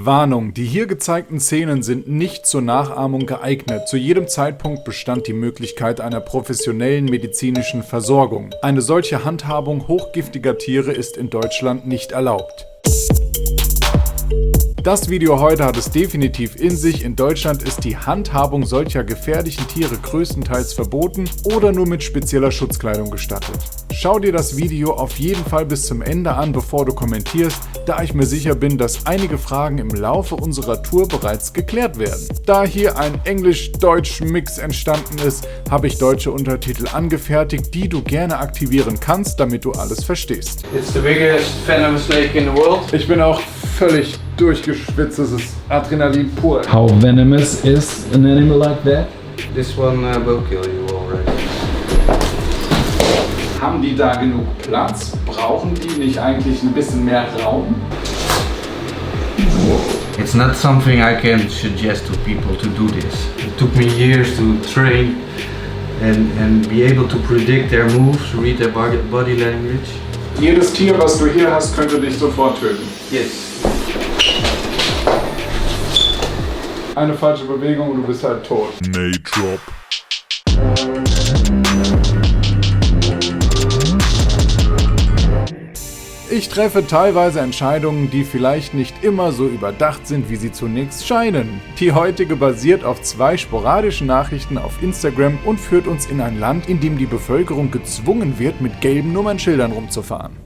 Warnung, die hier gezeigten Szenen sind nicht zur Nachahmung geeignet. Zu jedem Zeitpunkt bestand die Möglichkeit einer professionellen medizinischen Versorgung. Eine solche Handhabung hochgiftiger Tiere ist in Deutschland nicht erlaubt. Das Video heute hat es definitiv in sich. In Deutschland ist die Handhabung solcher gefährlichen Tiere größtenteils verboten oder nur mit spezieller Schutzkleidung gestattet. Schau dir das Video auf jeden Fall bis zum Ende an, bevor du kommentierst, da ich mir sicher bin, dass einige Fragen im Laufe unserer Tour bereits geklärt werden. Da hier ein Englisch-Deutsch-Mix entstanden ist, habe ich deutsche Untertitel angefertigt, die du gerne aktivieren kannst, damit du alles verstehst. It's the biggest venomous snake in the world. Ich bin auch völlig durchgeschwitzt, es ist Adrenalin pur. How venomous is an animal like that? This one will kill you already. Haben die da genug Platz? Brauchen die nicht eigentlich ein bisschen mehr Raum? It's not something I can suggest to people to do this. It took me years to train and be able to predict their moves, read their body language. Jedes Tier, was du hier hast, könnte dich sofort töten. Yes. Eine falsche Bewegung und du bist halt tot. Drop. Ich treffe teilweise Entscheidungen, die vielleicht nicht immer so überdacht sind, wie sie zunächst scheinen. Die heutige basiert auf 2 sporadischen Nachrichten auf Instagram und führt uns in ein Land, in dem die Bevölkerung gezwungen wird, mit gelben Nummernschildern rumzufahren.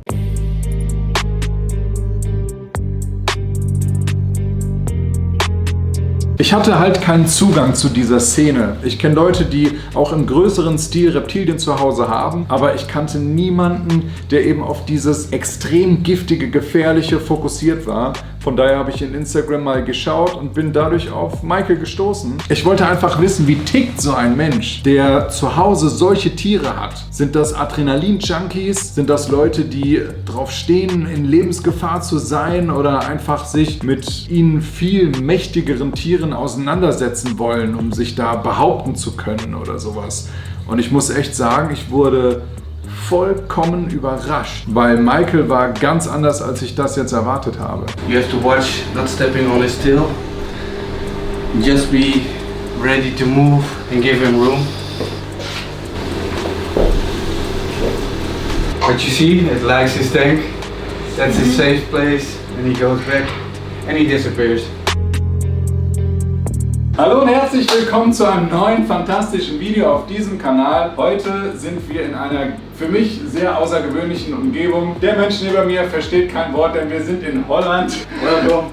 Ich hatte halt keinen Zugang zu dieser Szene. Ich kenne Leute, die auch im größeren Stil Reptilien zu Hause haben, aber ich kannte niemanden, der eben auf dieses extrem giftige, gefährliche fokussiert war. Von daher habe ich in Instagram mal geschaut und bin dadurch auf Michael gestoßen. Ich wollte einfach wissen, wie tickt so ein Mensch, der zu Hause solche Tiere hat. Sind das Adrenalin-Junkies? Sind das Leute, die drauf stehen, in Lebensgefahr zu sein oder einfach sich mit ihnen viel mächtigeren Tieren auseinandersetzen wollen, um sich da behaupten zu können oder sowas? Und ich muss echt sagen, ich wurde vollkommen überrascht, weil Michael war ganz anders, als ich das jetzt erwartet habe. You have to watch not stepping on his tail. Just be ready to move and give him room. But you see, it likes his tank. That's his safe place, and he goes back and he disappears. Hallo und herzlich willkommen zu einem neuen fantastischen Video auf diesem Kanal. Heute sind wir in einer für mich sehr außergewöhnlichen Umgebung. Der Mensch neben mir versteht kein Wort, denn wir sind in Holland.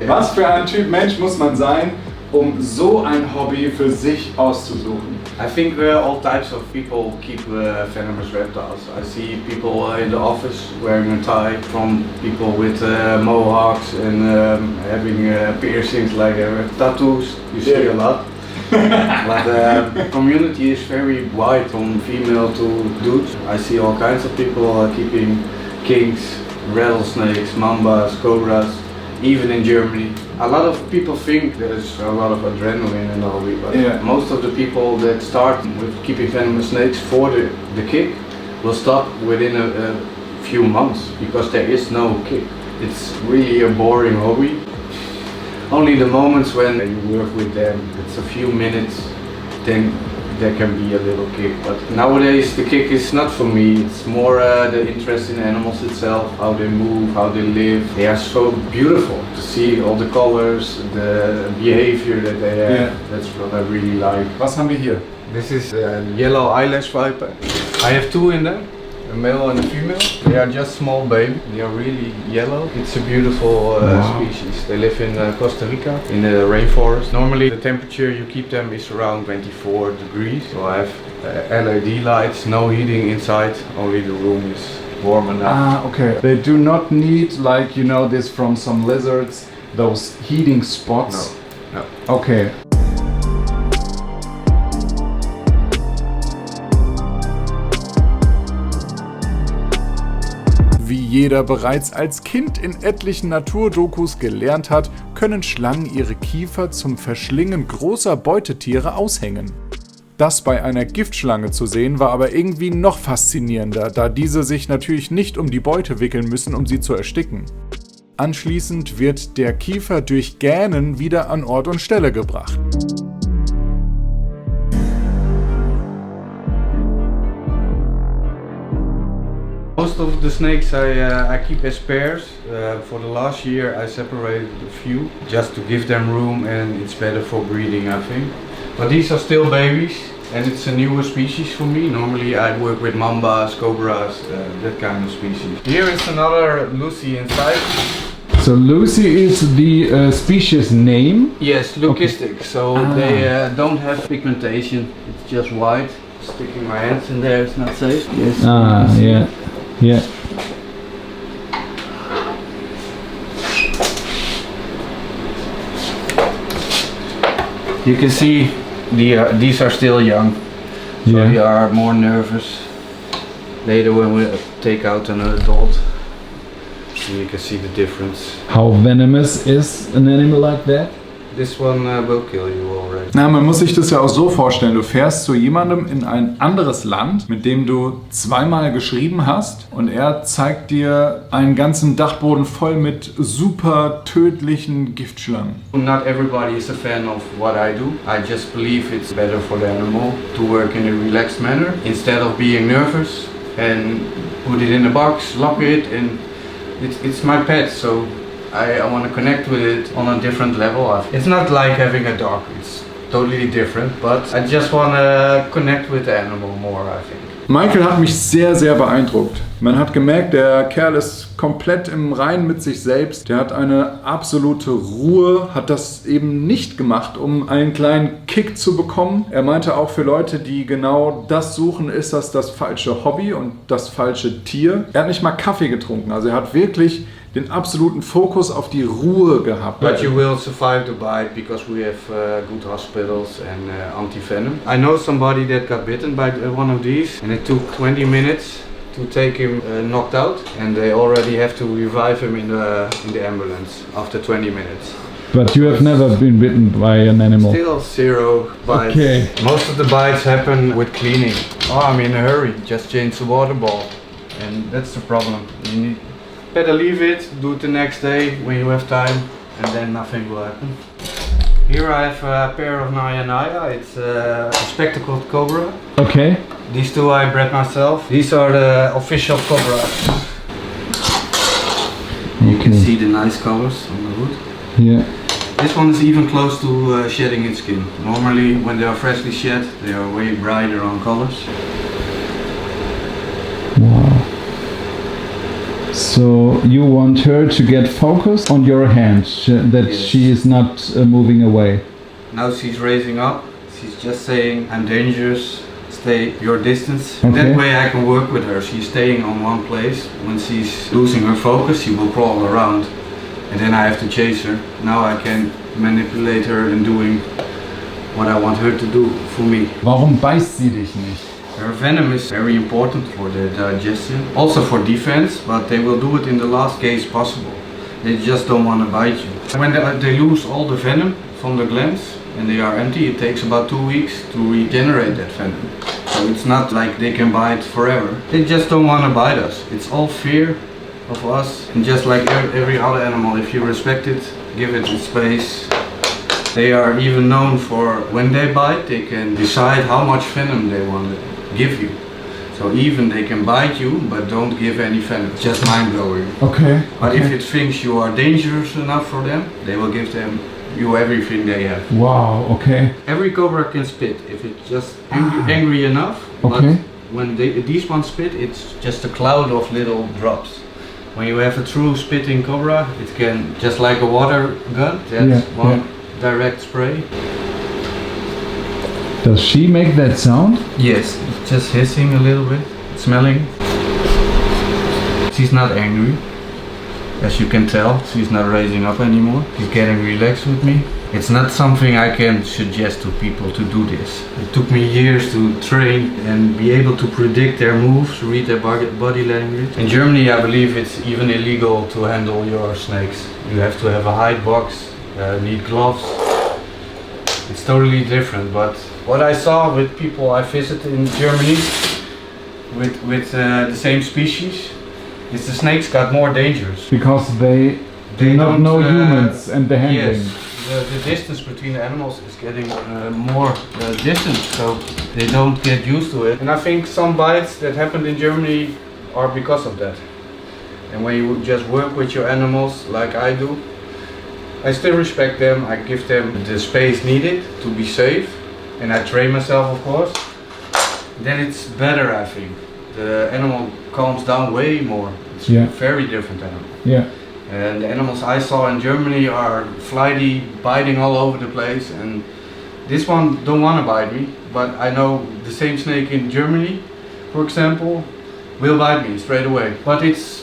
Was für ein Typ Mensch muss man sein, um so ein Hobby für sich auszusuchen? I think all types of people keep venomous reptiles. I see people in the office wearing a tie, from people with mohawks and having piercings like tattoos. You see a lot. But the community is very wide, from female to dude. I see all kinds of people keeping kinks, rattlesnakes, mambas, cobras, even in Germany. A lot of people think there's a lot of adrenaline in the hobby, but most of the people that start with keeping venomous snakes for the kick will stop within a few months, because there is no kick. It's really a boring hobby. Only the moments when you work with them, it's a few minutes, then there can be a little kick. But nowadays the kick is not for me, it's more the interest in animals itself, how they move, how they live. They are so beautiful to see, all the colors, the behavior that they have. Yeah. That's what I really like. Was haben wir hier? This is a yellow eyelash viper. I have 2 in them, a male and a female. They are just small baby, they are really yellow. It's a beautiful species. They live in Costa Rica, in the rainforest. Normally the temperature you keep them is around 24 degrees. So I have LED lights, no heating inside, only the room is warm enough. Ah, okay. They do not need, like, you know, this from some lizards, those heating spots. No. Okay. Wie jeder bereits als Kind in etlichen Naturdokus gelernt hat, können Schlangen ihre Kiefer zum Verschlingen großer Beutetiere aushängen. Das bei einer Giftschlange zu sehen, war aber irgendwie noch faszinierender, da diese sich natürlich nicht um die Beute wickeln müssen, um sie zu ersticken. Anschließend wird der Kiefer durch Gähnen wieder an Ort und Stelle gebracht. Most of the snakes I keep as pairs. For the last year I separated a few just to give them room, and it's better for breeding, I think. But these are still babies and it's a newer species for me. Normally I work with mambas, cobras, that kind of species. Here is another Lucy inside. So Lucy is the species name? Yes, leucistic. Okay. So they don't have pigmentation, it's just white. Sticking my hands in there is not safe. Yes. Yeah. Yeah. You can see these are still young, so Yeah. they are more nervous. Later when we take out an adult, you can see the difference. How venomous is an animal like that? This one will kill you already. Na, man muss sich das ja auch so vorstellen. Du fährst zu jemandem in ein anderes Land, mit dem du zweimal geschrieben hast, und er zeigt dir einen ganzen Dachboden voll mit super tödlichen Giftschlangen. Not everybody is a fan of what I do. I just believe it's better for the animal to work in a relaxed manner instead of being nervous and put it in a box, lock it, and it's my pet, so I want to connect with it on a different level. It's not like having a dog, it's totally different, but I just want to connect with the animal more, I think. Michael hat mich sehr, sehr beeindruckt. Man hat gemerkt, der Kerl ist komplett im Reinen mit sich selbst. Der hat eine absolute Ruhe, hat das eben nicht gemacht, um einen kleinen Kick zu bekommen. Er meinte auch, für Leute, die genau das suchen, ist das falsche Hobby und das falsche Tier. Er hat nicht mal Kaffee getrunken, also er hat wirklich den absoluten Fokus auf die Ruhe gehabt. But you will survive the bite because we have good hospitals and anti-venom. I know somebody that got bitten by one of these, and it took 20 minutes to take him knocked out, and they already have to revive him in the ambulance after 20 minutes. But you have never been bitten by an animal? Still 0 bites. Okay. Most of the bites happen with cleaning. Oh, I'm in a hurry, just change the water ball, and that's the problem. You better leave it, do it the next day when you have time, and then nothing will happen. Here I have a pair of Naya Naya. It's a spectacled cobra. Okay. These two I bred myself. These are the official cobras. You can see the nice colors on the hood. Yeah. This one is even close to shedding its skin. Normally when they are freshly shed, they are way brighter on colors. Wow. So you want her to get focused on your hand, that Yes. she is not moving away. Now she's raising up. She's just saying, I'm dangerous, stay your distance. Okay. That way I can work with her. She's staying on one place. When she's losing her focus, she will crawl around. And then I have to chase her. Now I can manipulate her in doing what I want her to do for me. Warum beißt sie dich nicht? Her venom is very important for the digestion, also for defense, but they will do it in the last case possible. They just don't want to bite you. When they lose all the venom from the glands and they are empty, it takes about 2 weeks to regenerate that venom. So it's not like they can bite forever. They just don't want to bite us. It's all fear of us. And just like every other animal, if you respect it, give it its space. They are even known for when they bite, they can decide how much venom they want to give you. So even they can bite you, but don't give any venom. It's just mind-blowing. Okay. But if it thinks you are dangerous enough for them, they will give you everything they have. Wow, okay. Every cobra can spit if it's just angry enough. Okay. But when these ones spit, it's just a cloud of little drops. When you have a true spitting cobra, it can, just like a water gun, that's one direct spray. Does she make that sound? Yes, it's just hissing a little bit, smelling. She's not angry, as you can tell. She's not raising up anymore. She's getting relaxed with me. It's not something I can suggest to people to do this. It took me years to train and be able to predict their moves, read their body language. In Germany, I believe it's even illegal to handle your snakes. You have to have a hide box, need gloves. It's totally different, but what I saw with people I visited in Germany with the same species is the snakes got more dangerous. Because they They not don't, know humans and the handling. Yes, the distance between the animals is getting more distant, so they don't get used to it. And I think some bites that happened in Germany are because of that. And when you just work with your animals like I do, I still respect them, I give them the space needed to be safe, and I train myself of course. Then it's better, I think. The animal calms down way more. It's a very different animal. Yeah. And the animals I saw in Germany are flighty, biting all over the place, and this one don't want to bite me, but I know the same snake in Germany, for example, will bite me straight away. But it's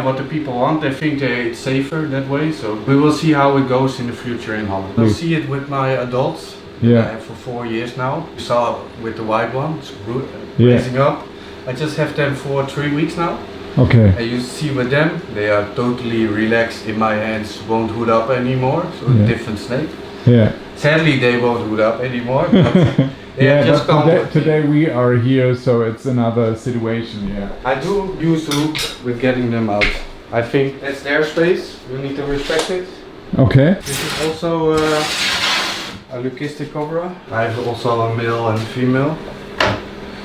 what the people want. They think it's safer that way, so we will see how it goes in the future in Holland. I'll see it with my adults. I have for 4 years now. You saw with the white one, it's raising up. I just have them for 3 weeks now. Okay. And you see with them, they are totally relaxed in my hands, won't hood up anymore, so a different snake. Yeah. Sadly they won't hood up anymore, but they are just today we are here, so it's another situation, I do use hook with getting them out. I think that's their space, you need to respect it. Okay. This is also a leucistic cobra. I have also a male and female.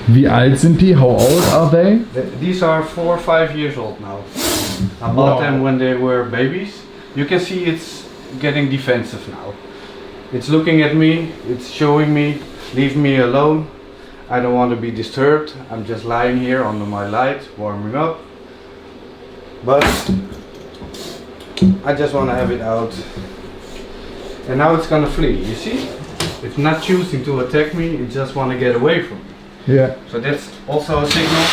Wie alt sind die? How old are they? These are 4 or 5 years old now. I bought them when they were babies. You can see it's getting defensive now. It's looking at me, it's showing me, leave me alone. I don't want to be disturbed. I'm just lying here under my light, warming up. But I just want to have it out. And now it's gonna flee, you see? It's not choosing to attack me, it just want to get away from me. Yeah. So that's also a signal.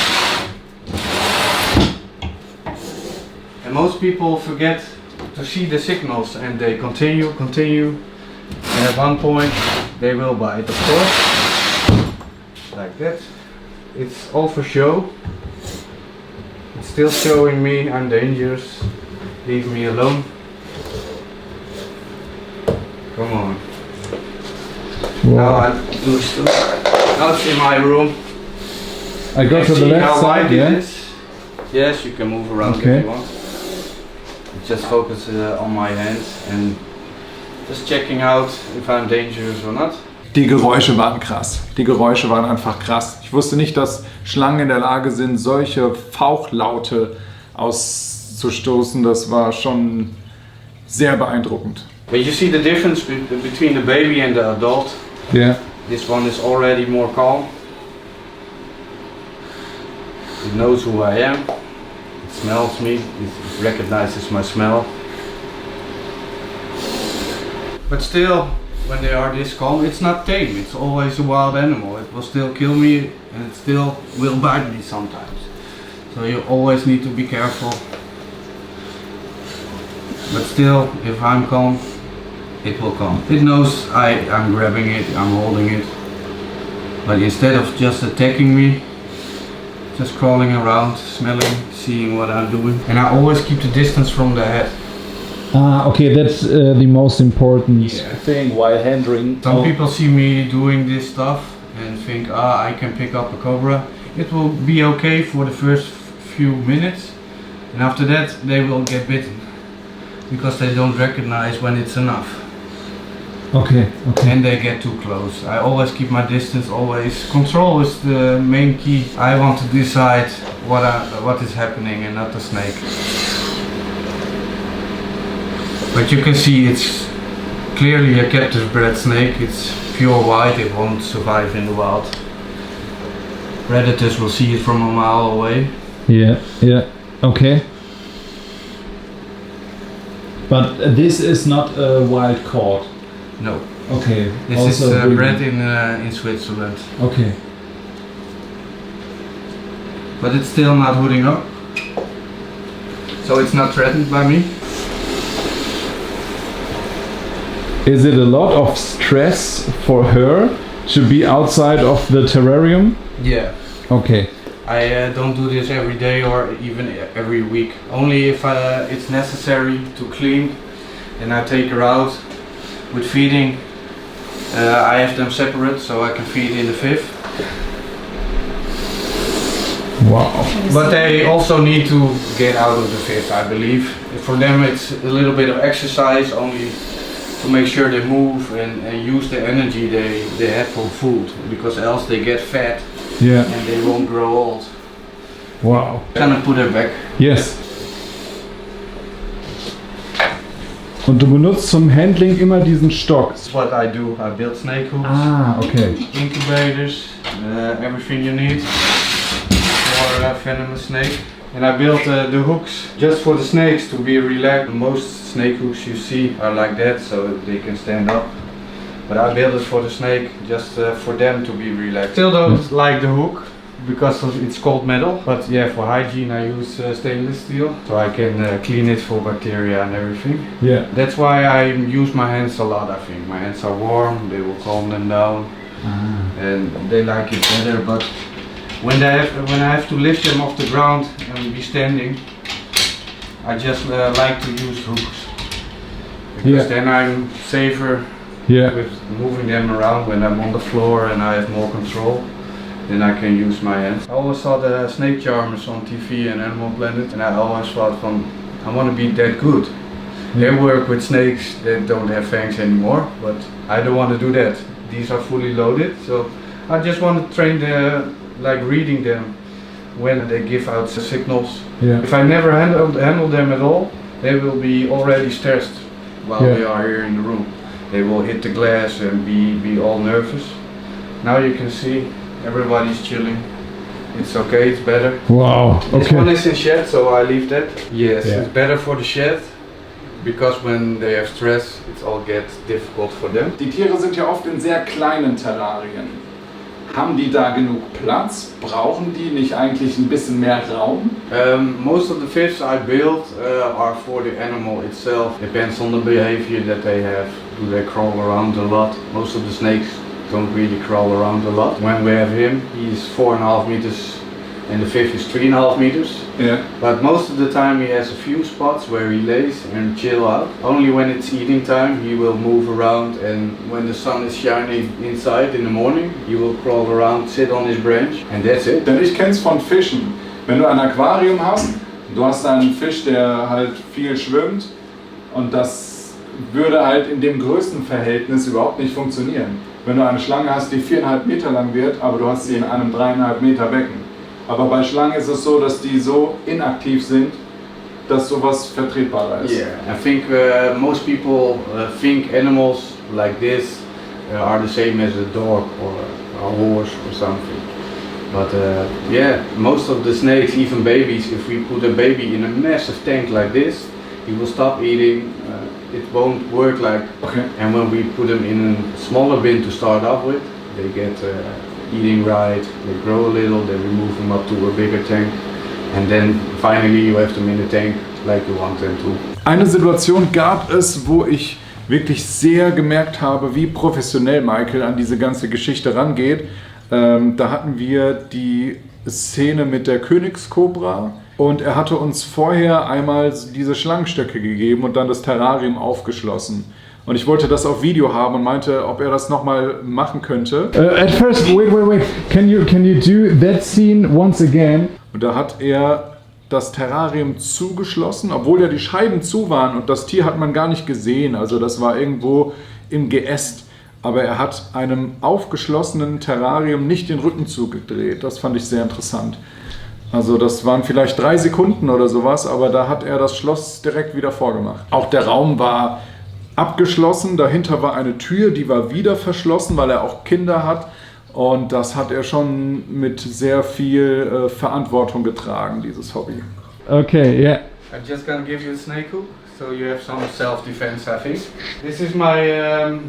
And most people forget to see the signals and they continue, and at one point they will bite, of course. Like that. It's all for show. It's still showing me I'm dangerous. Leave me alone. Come on. Now now it's in my room. I go to the left side, Yes, you can move around if you want. Just focus on my hands and just checking out if I'm dangerous or not. Die Geräusche waren krass. Die Geräusche waren einfach krass. Ich wusste nicht, dass Schlangen in der Lage sind, solche Fauchlaute auszustoßen. Das war schon sehr beeindruckend. But you see the difference between the baby and the adult. Yeah. This one is already more calm. It knows who I am. It smells me. It recognizes my smell. But still, when they are this calm, it's not tame. It's always a wild animal. It will still kill me and it still will bite me sometimes. So you always need to be careful. But still, if I'm calm, it will come. It knows I'm grabbing it, I'm holding it. But instead of just attacking me, just crawling around, smelling, seeing what I'm doing. And I always keep the distance from the head. Okay, that's the most important thing while handling. Some people see me doing this stuff and think, I can pick up a cobra. It will be okay for the first few minutes. And after that, they will get bitten. Because they don't recognize when it's enough. Okay. And they get too close. I always keep my distance, always. Control is the main key. I want to decide what is happening and not the snake. But you can see it's clearly a captive bred snake. It's pure white, it won't survive in the wild. Predators will see it from a mile away. Yeah. Okay. But this is not a wild caught. No. Okay. This is bred in Switzerland. Okay. But it's still not hooding up. So it's not threatened by me. Is it a lot of stress for her to be outside of the terrarium? Yeah. Okay. I don't do this every day or even every week. Only if it's necessary to clean, and I take her out with feeding. I have them separate so I can feed in the fifth. Wow. But they also need to get out of the fifth, I believe. For them it's a little bit of exercise only to make sure they move and use the energy they have from food, because else they get fat Yeah. and they won't grow old. Wow. Can I put it back? Yes. Und du benutzt zum Handling immer diesen Stock. That's what I do. I build snake hooks, Ah, okay. incubators, everything you need for a venomous snake. And I built the hooks just for the snakes to be relaxed. Most snake hooks you see are like that, so they can stand up. But I built it for the snake, just for them to be relaxed. Still don't like the hook because it's cold metal. But yeah, for hygiene I use stainless steel, so I can clean it for bacteria and everything. Yeah. That's why I use my hands a lot. I think my hands are warm, they will calm them down, and they like it better. But when I have to lift them off the ground and be standing, I just like to use hooks, because then I'm safer Yeah. with moving them around. When I'm on the floor and I have more control, then I can use my hands. I always saw the snake charmers on TV and Animal Planet, and I always thought I want to be that good. They work with snakes that don't have fangs anymore, but I don't want to do that. These are fully loaded, so I just want to train like reading them when they give out signals. Yeah. If I never handle them at all, they will be already stressed while Yeah. we are here in the room. They will hit the glass and be all nervous. Now you can see everybody's chilling. It's okay, it's better. Wow. This one Okay. is in shed, so I leave that. Yes, Yeah. it's better for the shed, because when they have stress, it all gets difficult for them. Die Tiere sind ja oft in sehr kleinen Terrarien. Haben die da genug Platz? Brauchen die nicht eigentlich ein bisschen mehr Raum? Most of the fish I build are for the animal itself. Depends on the behavior that they have. Do they crawl around a lot? Most of the snakes don't really crawl around a lot. When we have him, he's 4.5 meters and the fish is 3.5 meters. Ja. But most of the time he has a few spots where he lays and chill out. Only when it's eating time he will move around, and when the sun is shining inside in the morning he will crawl around, sit on his branch, and that's it. Denn ich kenn's von Fischen. Wenn du ein Aquarium hast, du hast einen Fisch, der halt viel schwimmt, und das würde halt in dem Größenverhältnis überhaupt nicht funktionieren. Wenn du eine Schlange hast, die 4,5 Meter lang wird, aber du hast sie in einem 3,5 Meter Becken. Aber bei Schlangen ist es so, dass die so inaktiv sind, dass sowas vertretbarer ist. Yeah, I think most people think animals like this are the same as a dog or a horse or something. But yeah, most of the snakes, even babies, if we put a baby in a massive tank like this, he will stop eating. It won't work like. Okay. And when we put them in a smaller bin to start off with, they get eating right, they grow a little, then we move them up to a bigger tank, and then finally you have them in the tank like you want them to. Eine Situation gab es, wo ich wirklich sehr gemerkt habe, wie professionell Michael an diese ganze Geschichte rangeht. Da hatten wir die Szene mit der Königskobra, und er hatte uns vorher einmal diese Schlangenstöcke gegeben und dann das Terrarium aufgeschlossen. Und ich wollte das auf Video haben und meinte, ob er das nochmal machen könnte. At first, wait. Can you do that scene once again? Und da hat er das Terrarium zugeschlossen, obwohl ja die Scheiben zu waren, und das Tier hat man gar nicht gesehen. Also das war irgendwo im Geäst. Aber er hat einem aufgeschlossenen Terrarium nicht den Rücken zugedreht. Das fand ich sehr interessant. Also das waren vielleicht 3 Sekunden oder sowas, aber da hat er das Schloss direkt wieder vorgemacht. Auch der Raum war abgeschlossen, dahinter war eine Tür, die war wieder verschlossen, weil er auch Kinder hat, und das hat er schon mit sehr viel Verantwortung getragen, dieses Hobby. Okay, yeah. I'm just gonna give you a snake hook, so you have some self-defense, I think. This is my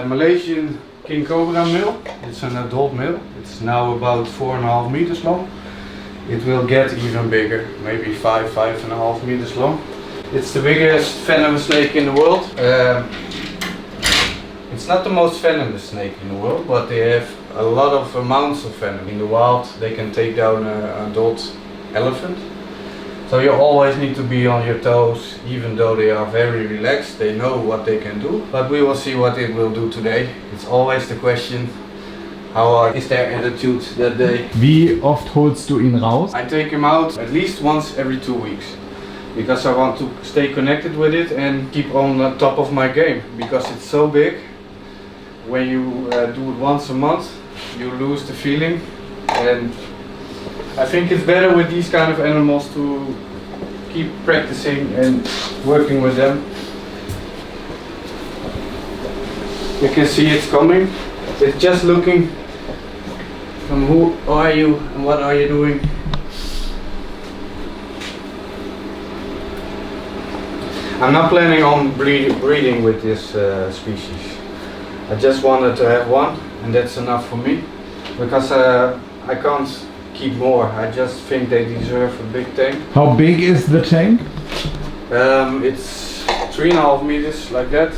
Malaysian King Cobra male. It's an adult male. It's now about 4.5 meters long. It will get even bigger, maybe 5.5 meters long. It's the biggest venomous snake in the world. It's not the most venomous snake in the world, but they have a lot of amounts of venom. In the wild, they can take down an adult elephant. So you always need to be on your toes, even though they are very relaxed, they know what they can do. But we will see what it will do today. It's always the question, how is their attitude that day? Wie oft holst du ihn raus? I take him out at least once every 2 weeks. because I want to stay connected with it and keep on the top of my game, because it's so big. When you do it once a month, you lose the feeling, and I think it's better with these kind of animals to keep practicing and working with them. You can see it's coming. It's just looking from who are you and what are you doing. I'm not planning on breeding with this species. I just wanted to have one, and that's enough for me, because I can't keep more. I just think they deserve a big tank. How big is the tank? It's 3.5 meters like that,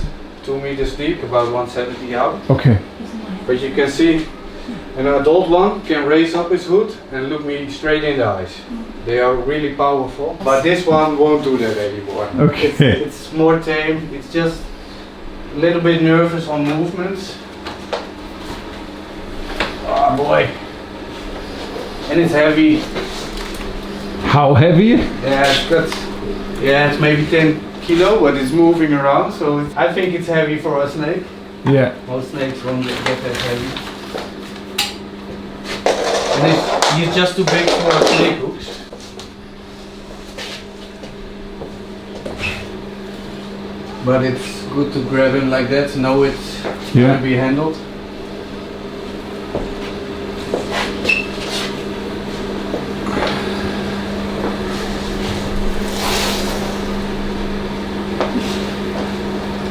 2 meters deep, about 170 out. Okay. But you can see an adult one can raise up his hood and look me straight in the eyes. They are really powerful, but this one won't do that anymore. Okay. It's more tame. It's just a little bit nervous on movements. Oh boy. And it's heavy. How heavy? Yeah, it's maybe 10 kilo, but it's moving around, so I think it's heavy for a snake. Yeah. Most snakes won't get that heavy. And he's just too big for snake hooks. But it's good to grab him like that, know it's Yeah. gonna be handled.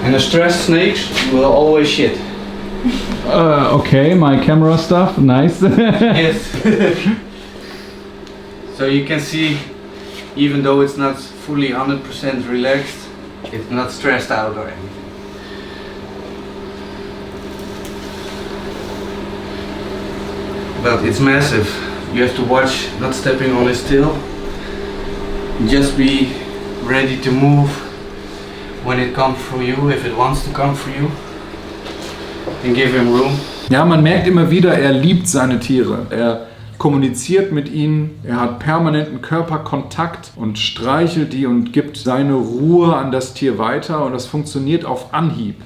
And the stressed snakes will always shit. Okay, my camera stuff, nice. Yes. So you can see, even though it's not fully 100% relaxed, it's not stressed out or anything. But it's massive. You have to watch not stepping on its tail. Just be ready to move when it comes for you, if it wants to come for you. And give him room. Ja, man merkt immer wieder, er liebt seine Tiere. Er kommuniziert mit ihnen, er hat permanenten Körperkontakt und streichelt die und gibt seine Ruhe an das Tier weiter, und das funktioniert auf Anhieb.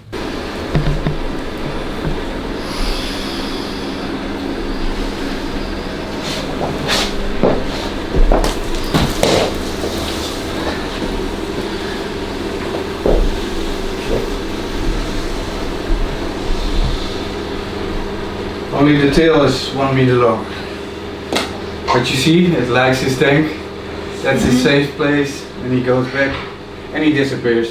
Only the tail is 1 meter long. But you see, it likes his tank. That's his safe place, and he goes back and he disappears.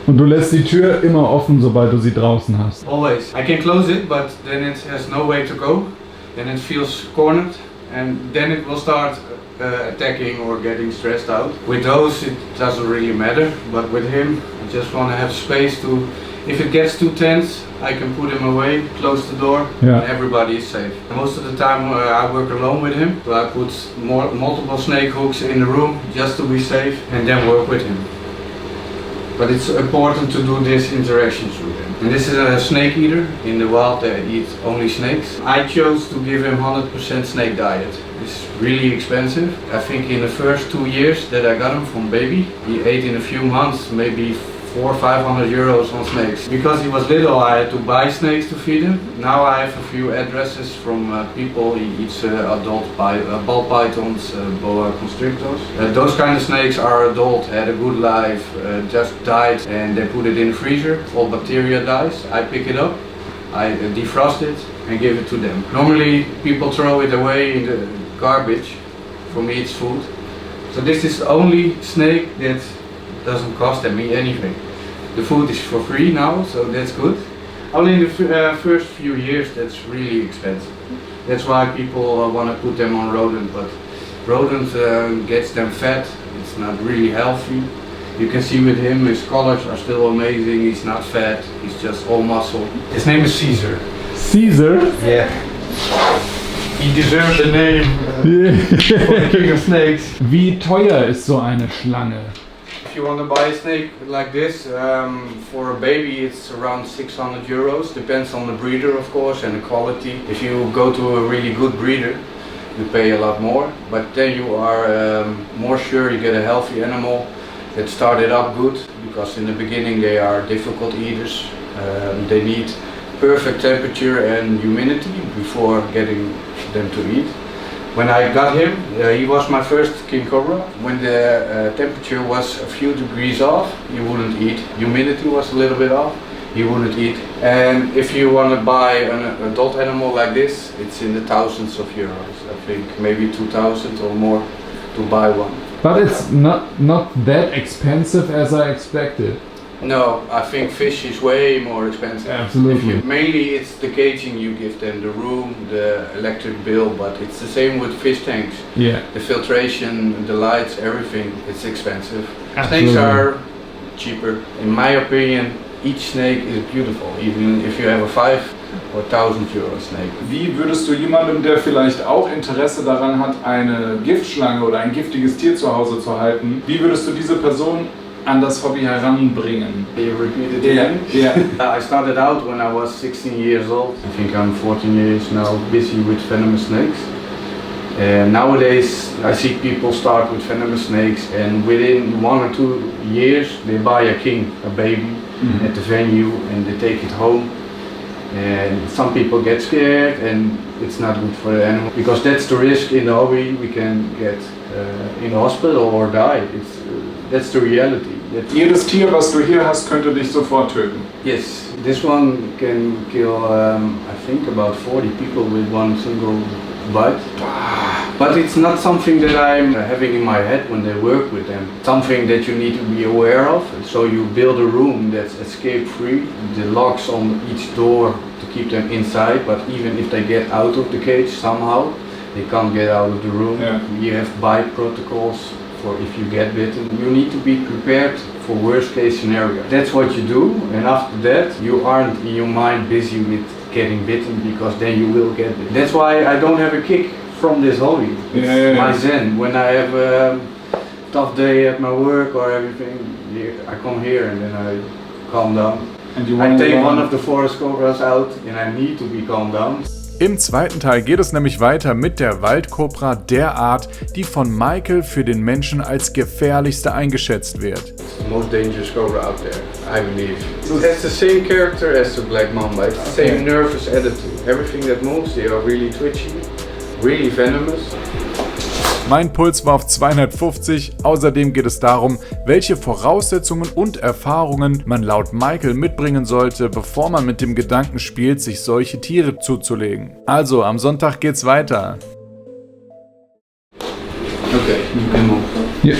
Und du lässt die Tür immer offen, sobald du sie draußen hast. Always. I can close it, but then it has no way to go. Then it feels cornered, and then it will start attacking or getting stressed out. With those, it doesn't really matter, but with him, I just want to have space to. If it gets too tense, I can put him away, close the door, Yeah. and everybody is safe. Most of the time I work alone with him, so I put multiple snake hooks in the room just to be safe, and then work with him. But it's important to do these interactions with him. And this is a snake eater. In the wild they eat only snakes. I chose to give him 100% snake diet. It's really expensive. I think in the first 2 years that I got him from baby, he ate in a few months maybe 400 or 500 euros on snakes. Because he was little, I had to buy snakes to feed him. Now I have a few addresses from people. He eats adult ball pythons, boa constrictors. Those kind of snakes are adult, had a good life, just died, and they put it in the freezer. All bacteria dies. I pick it up, I defrost it and give it to them. Normally people throw it away in the garbage. For me it's food. So this is the only snake that doesn't cost me anything. The food is for free now, so that's good. Only in the first few years that's really expensive. That's why people want to put them on rodent, but rodent gets them fat. It's not really healthy. You can see with him, his colors are still amazing. He's not fat, he's just all muscle. His name is Caesar. Caesar? Yeah. He deserves the name for the king of snakes. Wie teuer ist so eine Schlange? If you want to buy a snake like this, for a baby it's around 600 euros. Depends on the breeder, of course, and the quality. If you go to a really good breeder, you pay a lot more, but then you are more sure you get a healthy animal That started up good because in the beginning they are difficult eaters. They need perfect temperature and humidity before getting them to eat. When I got him, he was my first king cobra. When the temperature was a few degrees off, he wouldn't eat. Humidity was a little bit off, he wouldn't eat. And if you want to buy an adult animal like this, it's in the thousands of euros. I think maybe 2,000 or more to buy one. But it's not that expensive as I expected. No, I think fish is way more expensive. Absolutely. Mainly it's the caging you give them, the room, the electric bill, but it's the same with fish tanks. Yeah. The filtration, the lights, everything, it's expensive. Absolutely. Snakes are cheaper. In my opinion, each snake is beautiful, even if you have a 5 or 1,000 euro snake. Wie würdest du jemandem, der vielleicht auch Interesse daran hat, eine Giftschlange oder ein giftiges Tier zu Hause zu halten, wie würdest du diese Person an das Hobby heranbringen? You repeat it Yeah, again? yeah. I started out when I was 16 years old. I think I'm 14 years now busy with venomous snakes. Nowadays I see people start with venomous snakes and within 1 or 2 years they buy a king, a baby at the venue and they take it home. And some people get scared and it's not good for the animal because that's the risk in the hobby. We can get in the hospital or die. That's the reality. Jedes Tier, was du hier hast, könnte dich sofort töten. Yes, this one can kill I think about 40 people with one single bite. But it's not something that I'm having in my head when they work with them. Something that you need to be aware of. So you build a room that's escape free. The locks on each door to keep them inside, but even if they get out of the cage somehow, they can't get out of the room. Yeah. You have bite protocols for if you get bitten. You need to be prepared for worst case scenario. That's what you do, and after that you aren't in your mind busy with getting bitten because then you will get bitten. That's why I don't have a kick from this hobby. It's my zen. When I have a tough day at my work or everything, I come here and then I calm down. And you I wanna take run- one of the forest cobras out and I need to be calmed down. Im zweiten Teil geht es nämlich weiter mit der Waldkobra, der Art, die von Michael für den Menschen als gefährlichste eingeschätzt wird. It's the most dangerous cobra out there, I believe. It has the same character as the black mamba. It's the same nervous attitude. Everything that moves, they are really twitchy, really venomous. Mein Puls war auf 250. Außerdem geht es darum, welche Voraussetzungen und Erfahrungen man laut Michael mitbringen sollte, bevor man mit dem Gedanken spielt, sich solche Tiere zuzulegen. Also, am Sonntag geht's weiter. Okay, you can move. Yeah.